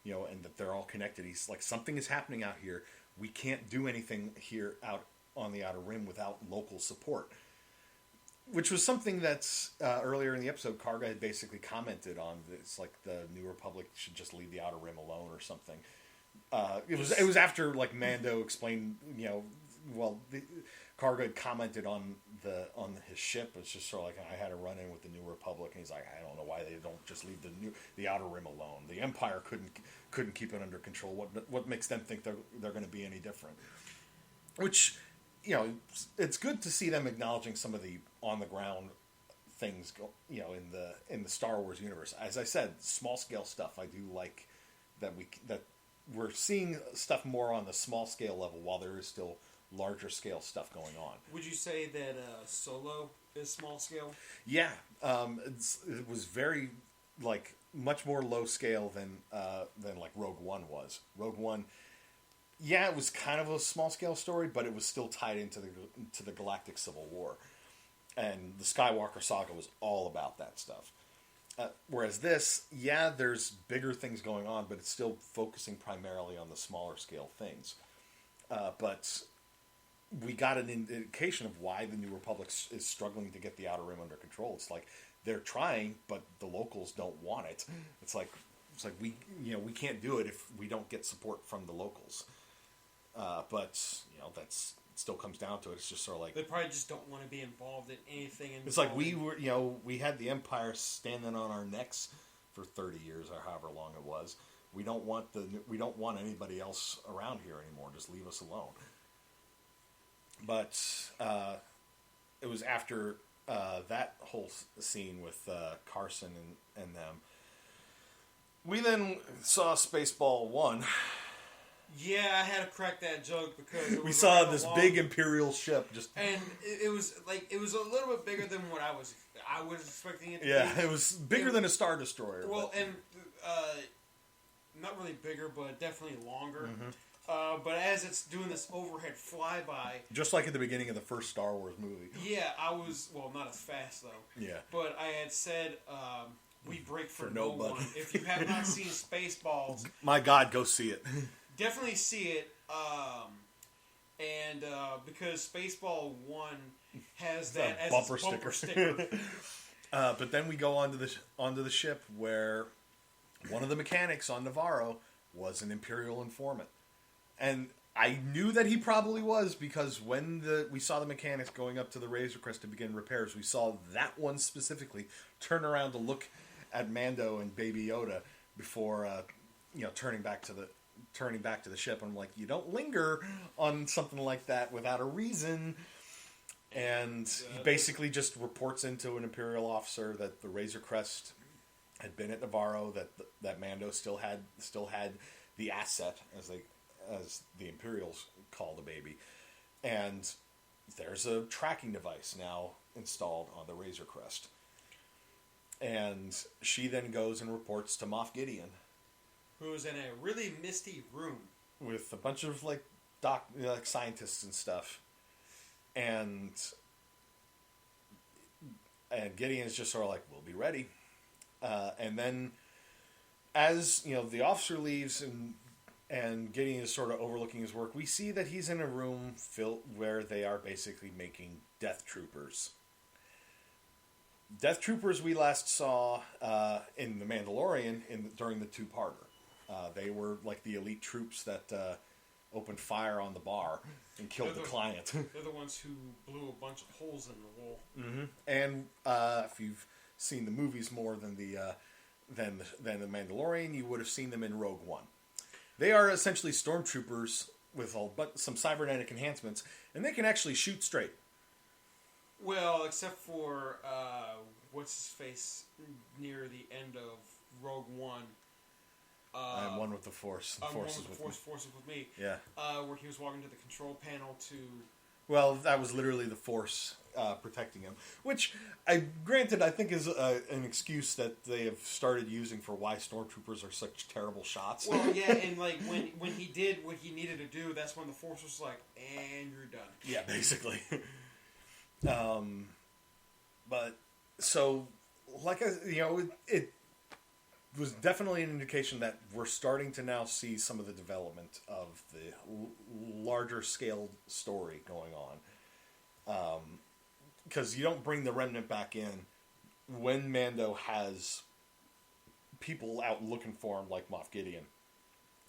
and that they're all connected. He's like, something is happening out here. We can't do anything here out on the Outer Rim without local support. Which was something that's earlier in the episode, Karga had basically commented on. It's like the New Republic should just leave the Outer Rim alone or something. It was after like Mando explained, Karga had commented on his ship. It's just sort of like, I had a run in with the New Republic, and he's like, I don't know why they don't just leave the Outer Rim alone. The Empire couldn't keep it under control. What makes them think they're going to be any different? Which, it's good to see them acknowledging some of the on the ground things in the Star Wars universe. As I said, small scale stuff. I do like that we're seeing stuff more on the small scale level, while there is still larger scale stuff going on. Would you say that Solo is small scale? Yeah, it was very like much more low scale than like Rogue One was. Rogue One, yeah, it was kind of a small scale story, but it was still tied into the Galactic Civil War, and the Skywalker saga was all about that stuff. Whereas this, yeah, there's bigger things going on, but it's still focusing primarily on the smaller scale things. But we got an indication of why the New Republic is struggling to get the Outer Rim under control. It's like they're trying, but the locals don't want it. It's like we can't do it if we don't get support from the locals. But that's it still comes down to it. It's just sort of like they probably just don't want to be involved in anything. It's like we had the Empire standing on our necks for 30 years or however long it was. We don't want anybody else around here anymore. Just leave us alone. But it was after that whole scene with Carson and them. We then saw Spaceball 1. Yeah, I had to crack that joke because we saw this big Imperial ship and it was a little bit bigger than what I was expecting it to be. Yeah, it was bigger than a Star Destroyer. Well, and not really bigger, but definitely longer. Mm-hmm. But as it's doing this overhead flyby, just like at the beginning of the first Star Wars movie. Yeah, I was not as fast though. Yeah, but I had said. We break for no one. If you have not seen Spaceballs, my God, go see it. Definitely see it. And because Spaceball 1 has that as bumper sticker. But then we go onto the ship where one of the mechanics on Nevarro was an Imperial informant. And I knew that he probably was, because when we saw the mechanics going up to the Razor Crest to begin repairs, we saw that one specifically turn around to look at Mando and Baby Yoda before turning back to the ship. I'm like, you don't linger on something like that without a reason. And he basically just reports into an Imperial officer that the Razor Crest had been at Nevarro, that Mando still had the asset, as the Imperials call the baby, and there's a tracking device now installed on the Razor Crest. And she then goes and reports to Moff Gideon, who's in a really misty room with a bunch of scientists and stuff, and Gideon's just sort of like, we'll be ready. And then, as the officer leaves and Gideon is sort of overlooking his work, we see that he's in a room filled where they are basically making Death Troopers. Death Troopers we last saw in The Mandalorian during the two-parter. They were like the elite troops that opened fire on the bar and killed the client. They're the ones who blew a bunch of holes in the wall. Mm-hmm. And if you've seen the movies more than the Mandalorian, you would have seen them in Rogue One. They are essentially stormtroopers with some cybernetic enhancements, and they can actually shoot straight. Well, except for what's his face near the end of Rogue One. I am one with the Force. The Force is with me. Force is with me. Yeah. Where he was walking to the control panel to. Well, that was literally the Force protecting him, which, granted, I think is an excuse that they have started using for why stormtroopers are such terrible shots. Well, yeah, and like when he did what he needed to do, that's when the Force was like, "And you're done." Yeah, basically. But so, it was definitely an indication that we're starting to now see some of the development of the larger scale story going on. Because you don't bring the Remnant back in when Mando has people out looking for him, like Moff Gideon.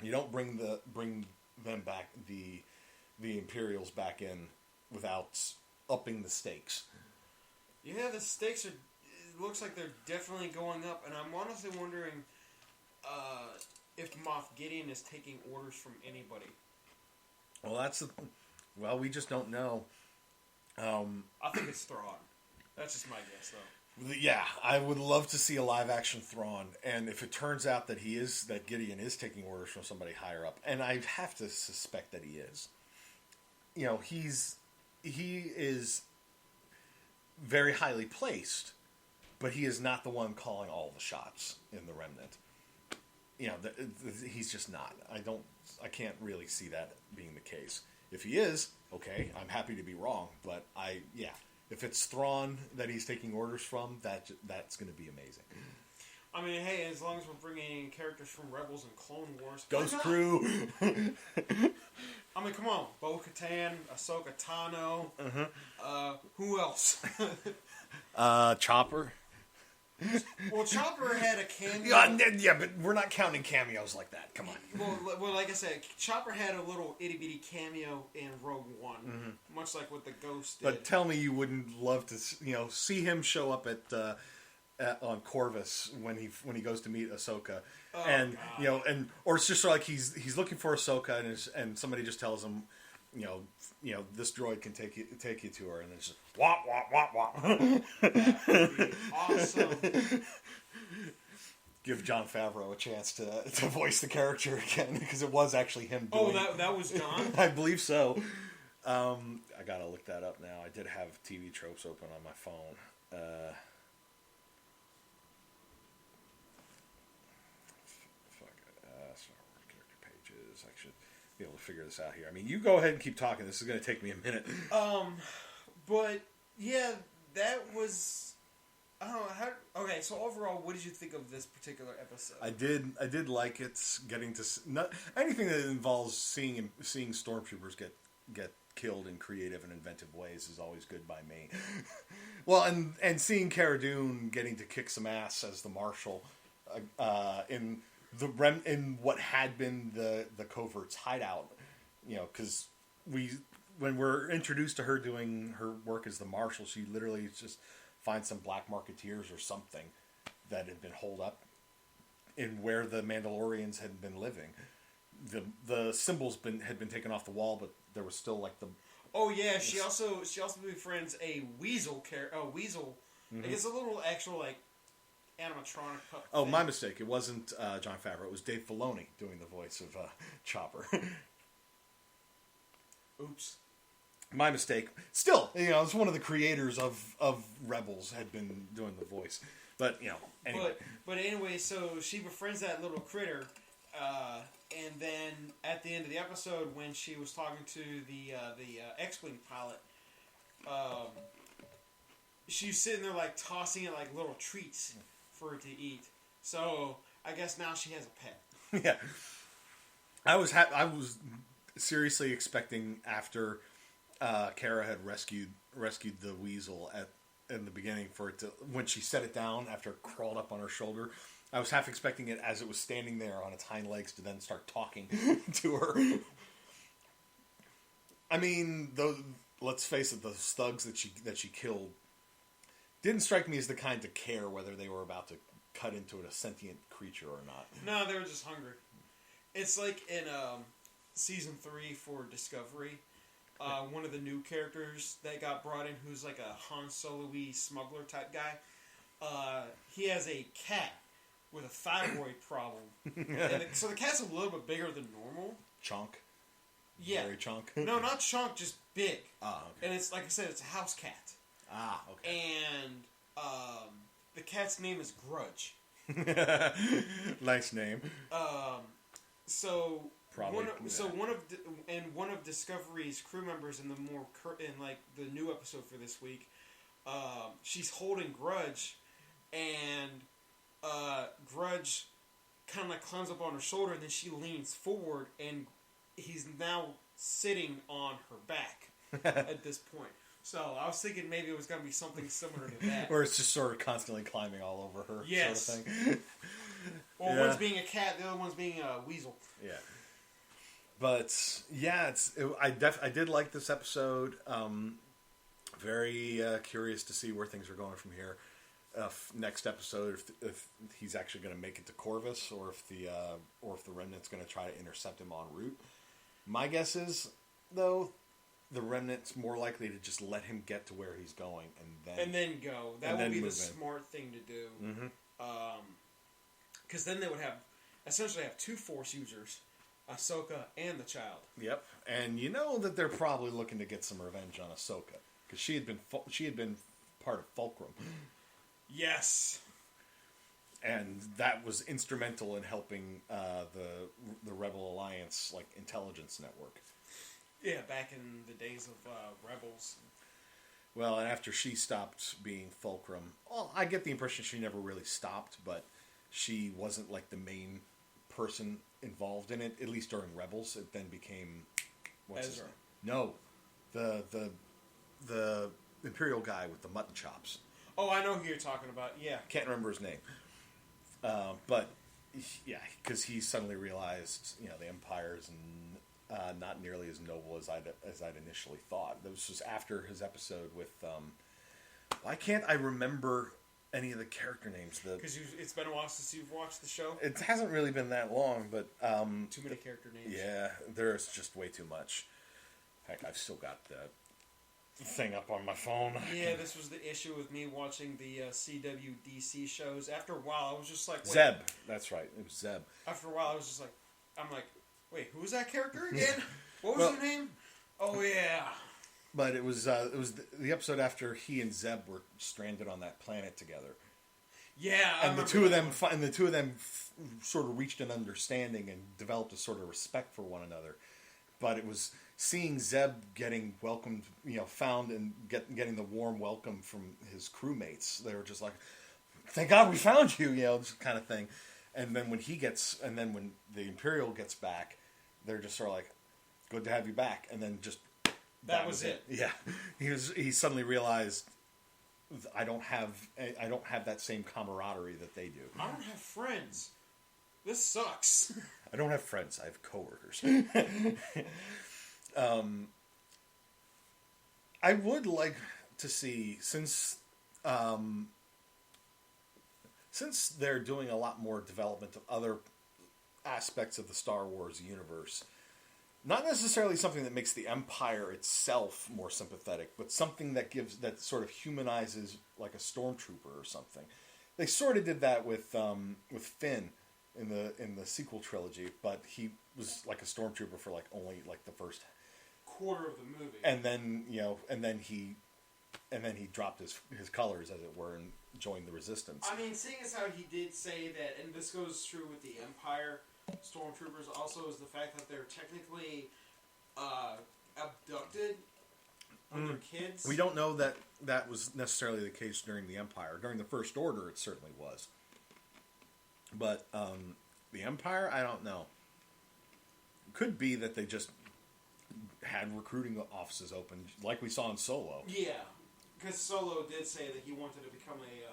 You don't bring them back, the Imperials back in, without upping the stakes. Yeah, the stakes are. It looks like they're definitely going up, and I'm honestly wondering if Moff Gideon is taking orders from anybody. Well, we just don't know. I think it's Thrawn. That's just my guess, though. Yeah, I would love to see a live action Thrawn, and if it turns out that Gideon is taking orders from somebody higher up, and I have to suspect that he is. He is very highly placed, but he is not the one calling all the shots in the Remnant. He's just not. I can't really see that being the case. If he is, okay, I'm happy to be wrong, but if it's Thrawn that he's taking orders from, that's going to be amazing. I mean, hey, as long as we're bringing in characters from Rebels and Clone Wars, Ghost Crew. I mean, come on, Bo-Katan, Ahsoka Tano. Who else? Chopper. Well, Chopper had a cameo. Yeah, but we're not counting cameos like that. Come on. Well, like I said, Chopper had a little itty-bitty cameo in Rogue One, much like what the Ghost did. But tell me you wouldn't love to, see him show up on Corvus when he goes to meet Ahsoka, or it's just like he's looking for Ahsoka, and somebody just tells him, this droid can take you to her, and it's just wop wop wop wop. That would be awesome. Give Jon Favreau a chance to voice the character again, because it was actually him doing. Oh, that was Jon? I believe so. I gotta look that up now. I did have TV Tropes open on my phone. Star Wars character pages. I should be able to figure this out here. I mean, you go ahead and keep talking. This is going to take me a minute. But yeah, that was. I don't know how. Okay, so overall, what did you think of this particular episode? I did like it. Getting to not anything that involves seeing stormtroopers get killed in creative and inventive ways is always good by me. Well, and seeing Cara Dune getting to kick some ass as the Marshal in what had been the Covert's hideout because when we're introduced to her doing her work as the marshal, she literally just finds some black marketeers or something that had been holed up in where the Mandalorians had been living. The symbols had been taken off the wall, but there was still like the. Oh yeah, she also befriends a weasel weasel. Mm-hmm. I guess a little actual like animatronic puppet. Oh, thing. my mistake. It wasn't Jon Favreau. It was Dave Filoni doing the voice of Chopper. Oops. My mistake. Still, it's one of the creators of Rebels had been doing the voice. But, anyway. But anyway, so she befriends that little critter, and then at the end of the episode, when she was talking to the X-Wing pilot, she's sitting there like tossing it like little treats for her to eat. So I guess now she has a pet. Yeah. I was seriously expecting after Kara had rescued the weasel in the beginning for it to, when she set it down after it crawled up on her shoulder, I was half expecting it as it was standing there on its hind legs to then start talking to her. I mean, let's face it, the thugs that she killed didn't strike me as the kind to care whether they were about to cut into a sentient creature or not. No, they were just hungry. It's like in season 3 for Discovery. One of the new characters that got brought in, who's like a Han Solo-y smuggler type guy, he has a cat with a thyroid problem. So the cat's a little bit bigger than normal. Chunk? Yeah. Very chunk? No, not chunk, just big. Ah, okay. And it's, like I said, it's a house cat. Ah, okay. And the cat's name is Grudge. Nice name. So... Probably. One of Discovery's crew members in the new episode for this week, she's holding Grudge, and Grudge kind of like climbs up on her shoulder, and then she leans forward, and he's now sitting on her back at this point. So I was thinking maybe it was going to be something similar to that, or it's just sort of constantly climbing all over her. Yes. Sort of thing. Well, one's being a cat, the other one's being a weasel. Yeah. But yeah, I did like this episode. Very curious to see where things are going from here. Next episode, if he's actually going to make it to Corvus, or if the Remnant's going to try to intercept him en route. My guess is, though, the Remnant's more likely to just let him get to where he's going and then go. That would be the smart thing to do. Mm-hmm. Because then they would essentially have two Force users. Ahsoka and the child. Yep, and you know that they're probably looking to get some revenge on Ahsoka because she had been part of Fulcrum. Yes, and that was instrumental in helping the Rebel Alliance intelligence network. Yeah, back in the days of Rebels. Well, and after she stopped being Fulcrum, well, I get the impression she never really stopped, but she wasn't the main person involved in it, at least during Rebels. It then became Ezra. No, the Imperial guy with the mutton chops. Oh, I know who you're talking about. Yeah, can't remember his name. But yeah, because he suddenly realized the Empire's not nearly as noble as I'd initially thought. This was after his episode with. Why can't I remember any of the character names? Because it's been a while since you've watched the show. It hasn't really been that long, but too many character names. Yeah, there's just way too much. Heck, I've still got that thing up on my phone. Yeah, this was the issue with me watching the CWDC shows. After a while, I was just like, wait. Zeb. That's right. It was Zeb. After a while, I was just like, wait, who was that character again? What was her name? Oh yeah. But it was the episode after he and Zeb were stranded on that planet together. Yeah, and the two of them sort of reached an understanding and developed a sort of respect for one another. But it was seeing Zeb getting welcomed, found and getting the warm welcome from his crewmates. They were just like, "Thank God we found you," this kind of thing. And then when when the Imperial gets back, they're just sort of like, "Good to have you back," and then just. That was it. Yeah, he suddenly realized I don't have that same camaraderie that they do. I don't have friends. This sucks. I don't have friends. I have coworkers. I would like to see, since they're doing a lot more development of other aspects of the Star Wars universe, not necessarily something that makes the Empire itself more sympathetic, but something that sort of humanizes like a stormtrooper or something. They sort of did that with Finn in the sequel trilogy, but he was like a stormtrooper for like only like the first quarter of the movie, and then he dropped his colors, as it were, and joined the Resistance. I mean, seeing as how he did say that, and this goes true with the Empire stormtroopers also, is the fact that they're technically abducted when they're kids. We don't know that was necessarily the case during the Empire. During the First Order, it certainly was. But the Empire, I don't know. Could be that they just had recruiting offices open, like we saw in Solo. Yeah, because Solo did say that he wanted to become a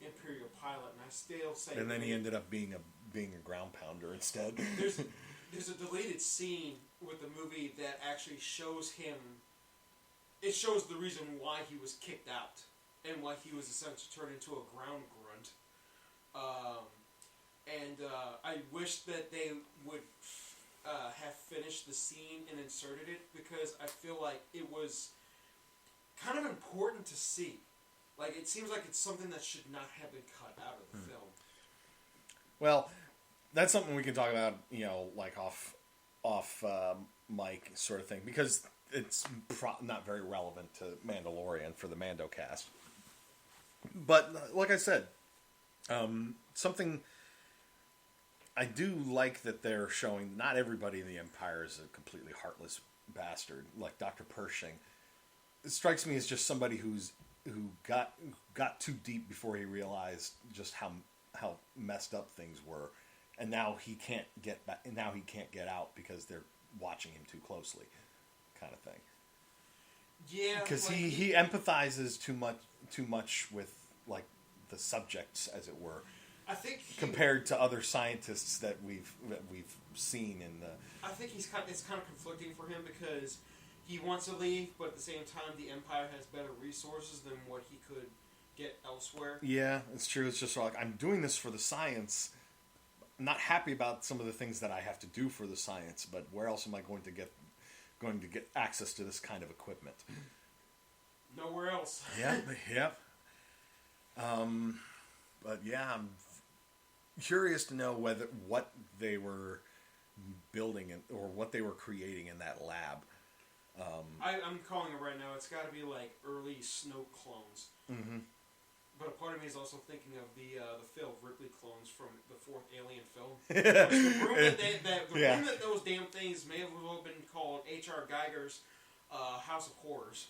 Imperial pilot, and I still say. And then he ended up being a ground pounder instead. There's a deleted scene with the movie that actually shows him. It shows the reason why he was kicked out and why he was essentially turned into a ground grunt. I wish that they would have finished the scene and inserted it, because I feel like it was kind of important to see. Like, it seems like it's something that should not have been cut out of the film. Well, that's something we can talk about, like off mic sort of thing, because it's not very relevant to Mandalorian for the Mandocast. But like I said, something I do like that they're showing. Not everybody in the Empire is a completely heartless bastard, like Dr. Pershing. It strikes me as just somebody who got too deep before he realized just how messed up things were, and now he can't get back. And now he can't get out because they're watching him too closely, kind of thing. Yeah, because he empathizes too much with like the subjects, as it were. I think compared to other scientists that we've seen in the. I think it's kind of conflicting for him, because he wants to leave, but at the same time, the Empire has better resources than what he could get elsewhere. Yeah, it's true. It's just like, I'm doing this for the science. I'm not happy about some of the things that I have to do for the science, but where else am I going to get access to this kind of equipment? Nowhere else. Yep. But yeah, I'm curious to know what they were building or what they were creating in that lab. I'm calling it right now. It's got to be like early Snoke clones. Mm-hmm. But a part of me is also thinking of the Phil Ripley clones from the fourth Alien film. The room that those damn things may have well been called H.R. Geiger's House of Horrors.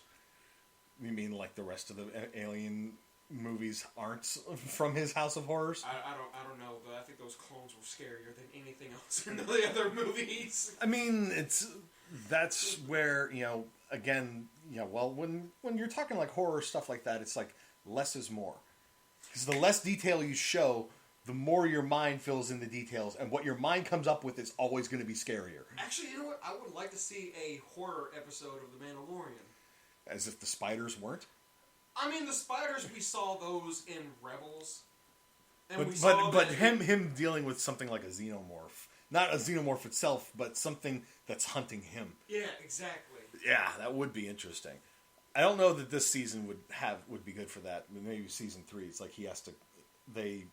You mean like the rest of the Alien movies aren't from his House of Horrors? I don't know, but I think those clones were scarier than anything else in the other movies. I mean, that's where, again, well, when you're talking like horror stuff like that, it's like less is more. Because the less detail you show, the more your mind fills in the details, and what your mind comes up with is always going to be scarier. Actually, you know what? I would like to see a horror episode of The Mandalorian. As if the spiders weren't? I mean, the spiders, we saw those in Rebels. And but him dealing with something like a xenomorph. Not a xenomorph itself, but something that's hunting him. Yeah, exactly. Yeah, that would be interesting. I don't know that this season would be good for that. Maybe season 3. It's like they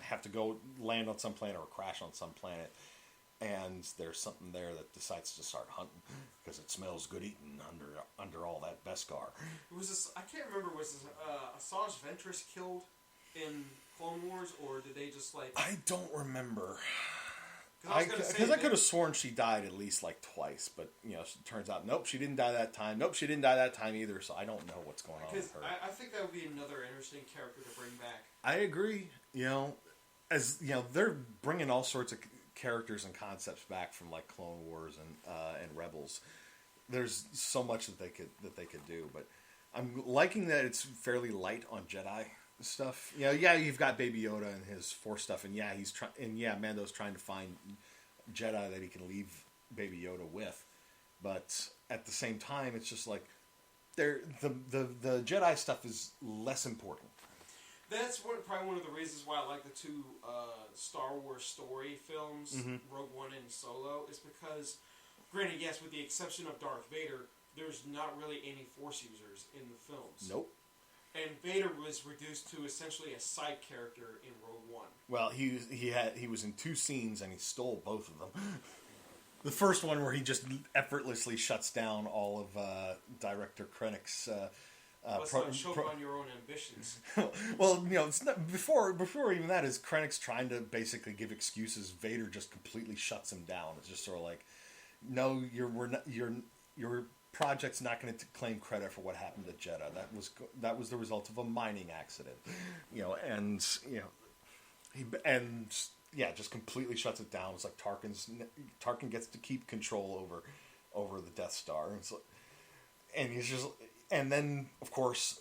have to go land on some planet or crash on some planet, and there's something there that decides to start hunting because it smells good eating under all that Beskar. Was this? I can't remember. Was this, Asajj Ventress killed in Clone Wars, or did they just like? I don't remember. Because I could have sworn she died at least like twice, but it turns out nope, she didn't die that time. Nope, she didn't die that time either. So I don't know what's going on with her. I think that would be another interesting character to bring back. I agree. As they're bringing all sorts of characters and concepts back from like Clone Wars and Rebels. There's so much that they could do, but I'm liking that it's fairly light on Jedi stuff. You've got Baby Yoda and his Force stuff, and Mando's trying to find Jedi that he can leave Baby Yoda with. But at the same time, it's just like the Jedi stuff is less important. That's probably one of the reasons why I like the two Star Wars story films, Rogue One and Solo, is because, granted, yes, with the exception of Darth Vader, there's not really any Force users in the films. Nope. And Vader was reduced to essentially a side character in Rogue One. Well, he was in 2 scenes and he stole both of them. The first one where he just effortlessly shuts down all of Director Krennic's. Let's not choke on your own ambitions. Well, it's not, before even that is Krennic's trying to basically give excuses. Vader just completely shuts him down. It's just sort of like, no, your project's not going to claim credit for what happened to Jeddah. That was the result of a mining accident, just completely shuts it down. It's like Tarkin gets to keep control over the Death Star, and then of course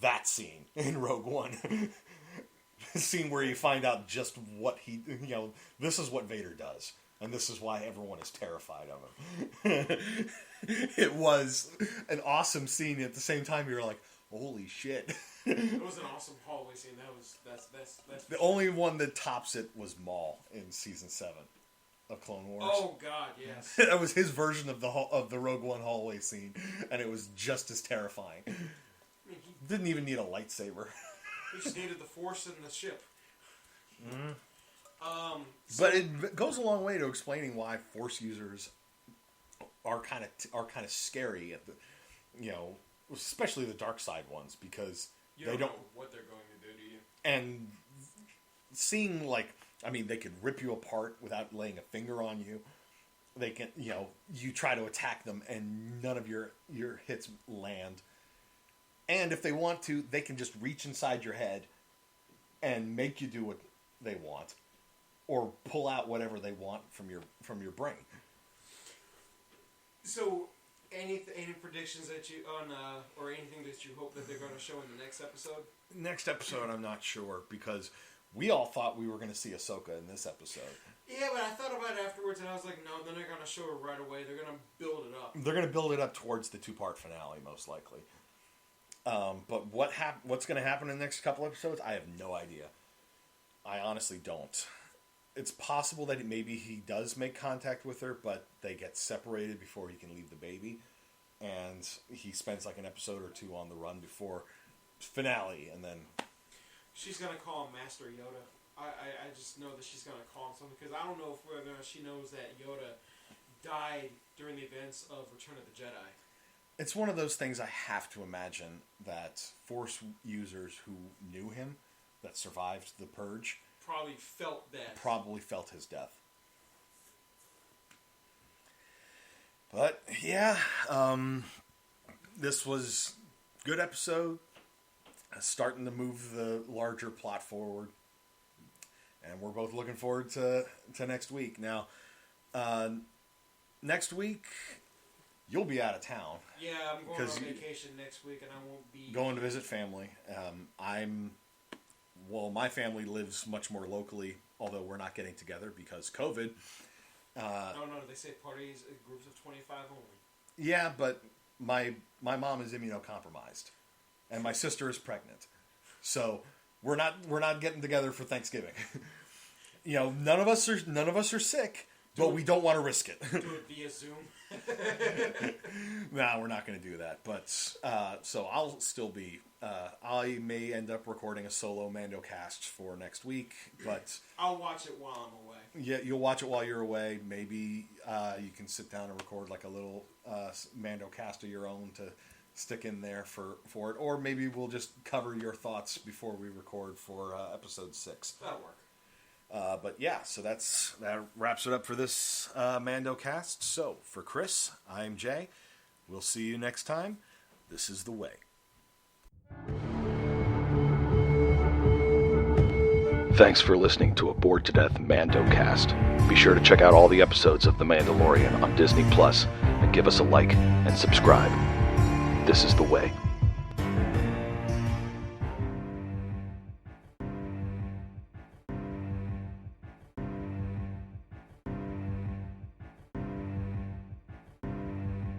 that scene in Rogue One, the scene where you find out just what this is what Vader does. And this is why everyone is terrified of him. It was an awesome scene. At the same time, you're like, holy shit. It was an awesome hallway scene. That's the only one that tops it was Maul in season 7 of Clone Wars. Oh God, yes. That was his version of the Rogue One hallway scene, and it was just as terrifying. I mean, he didn't even need a lightsaber. He just needed the Force in the ship. Mm-hmm. But it goes a long way to explaining why Force users are kind of scary at the, especially the dark side ones, because you don't know what they're going to do to you. And seeing they could rip you apart without laying a finger on you. They can, you try to attack them and none of your hits land. And if they want to, they can just reach inside your head and make you do what they want. Or pull out whatever they want from your brain. So, any predictions that you on or anything that you hope that they're going to show in the next episode? Next episode, I'm not sure, because we all thought we were going to see Ahsoka in this episode. Yeah, but I thought about it afterwards, and I was like, no, they're not going to show her right away. They're going to build it up. They're going to build it up towards the 2-part finale, most likely. But what's going to happen in the next couple episodes? I have no idea. I honestly don't. It's possible that maybe he does make contact with her, but they get separated before he can leave the baby. And he spends like an episode or 2 on the run before finale, and then... She's going to call him Master Yoda. I just know that she's going to call him something, because I don't know whether she knows that Yoda died during the events of Return of the Jedi. It's one of those things I have to imagine that Force users who knew him, that survived the Purge... Probably felt his death. But, yeah, this was a good episode. Starting to move the larger plot forward. And we're both looking forward to next week. Now, next week, you'll be out of town. Yeah, I'm going on vacation next week, and I won't be... Going to visit family. My family lives much more locally, although we're not getting together because COVID. No, they say parties in groups of 25 only. Yeah, but my mom is immunocompromised, and my sister is pregnant, so we're not getting together for Thanksgiving. None of us are sick, but we don't want to risk it. Do it via Zoom. No, we're not going to do that. But so I'll still be. I may end up recording a solo Mandocast for next week, but I'll watch it while I'm away. Yeah, you'll watch it while you're away. Maybe you can sit down and record like a little Mandocast of your own to stick in there for it, or maybe we'll just cover your thoughts before we record for episode 6. That'll work. But yeah, so that wraps it up for this Mandocast. So for Chris, I'm Jay. We'll see you next time. This is The Way. Thanks for listening to a Bored to Death Mandocast. Be sure to check out all the episodes of The Mandalorian on Disney Plus and give us a like and subscribe. This is The Way.